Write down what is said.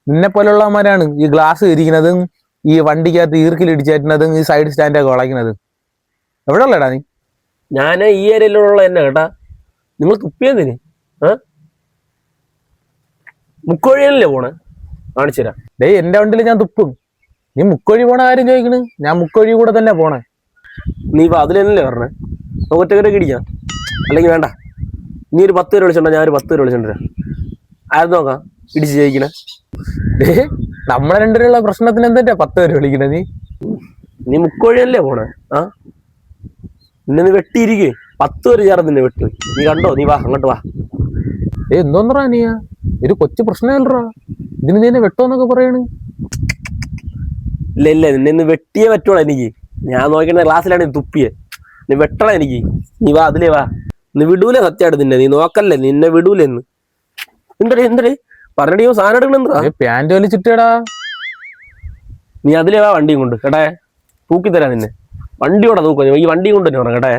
നിന്നെ പോലുള്ളവന്മാരാണ് ഈ ഗ്ലാസ് ഇരിക്കുന്നതും ഈ വണ്ടിക്കകത്ത് ഈർക്കിലിടിച്ചേറ്റുന്നതും ഈ സൈഡ് സ്റ്റാൻഡൊക്കെ വളയ്ക്കുന്നതും. എവിടെ ഉള്ളടാ നീ? ഞാൻ ഈ ഏരിയയിലുള്ള തന്നെ കേട്ടാ. നിങ്ങൾ തുപ്പിയെന്തിന്? മുക്കോഴിയല്ലേ പോണേ? കാണിച്ചു തരാം. ഡേയ്, എന്റെ വണ്ടിയിൽ ഞാൻ തുപ്പും. നീ മുക്കോഴി പോണ കാര്യം ചോദിക്കണ്? ഞാൻ മുക്കോഴി കൂടെ തന്നെ പോണേ. നീ ഇപ്പൊ അതിലല്ലേ പറഞ്ഞേ? ഒറ്റക്കൊക്കെ ഇടിക്കാം. അല്ലെങ്കിൽ വേണ്ട, നീ ഒരു 10 പേര് വിളിച്ചോണ്ടാ, ഞാൻ ഒരു 10 പേര് വിളിച്ചോണ്ടിരാ. ആരും നോക്കാം ഇടിച്ച് ജയിക്കണേ. നമ്മളെ രണ്ടുപേരുള്ള പ്രശ്നത്തിന് എന്താ 10 പേര് വിളിക്കണേ? നീ മുക്കോഴിയല്ലേ പോണേ? നിന്നെ നീ വെട്ടിയിരിക്കേ. 10 പേര് ചേർന്ന് നിന്നെ വെട്ടു. നീ കണ്ടോ? നീ വാ, അങ്ങോട്ട് വാ. എന്തോന്നറാ നീയാ? ഒരു കൊച്ചു പ്രശ്നമല്ലറാ ഇതിന്. നീ എന്നെ വെട്ടോന്നൊക്കെ പറയണ്? ഇല്ല, നിന്നെ ഇന്ന് വെട്ടിയേ പറ്റുള്ളൂ എനിക്ക്. ഞാൻ നോക്കുന്ന ക്ലാസ്സിലാണ് നീ തുപ്പിയെ. നീ വെട്ടണം എനിക്ക്. നീ വാ, അതിലേ വാ. നീ വിടൂലേ? സത്യമായിട്ട് നിന്നെ നീ നോക്കല്ലേ, നിന്നെ വിടൂലെന്ന്. എന്തേ പറഞ്ഞോ? സാധനം എടുക്കണെന്താ? പാന്റ് വലിച്ചിട്ടേടാ. നീ അതിലേ വാ വണ്ടിയും കൊണ്ട് കേട്ടേ. തൂക്കി തരാ നിന്നെ. വണ്ടിയോടെ തൂക്കാം. ഈ വണ്ടിയും കൊണ്ട് തന്നെ പറഞ്ഞ കേട്ടേ.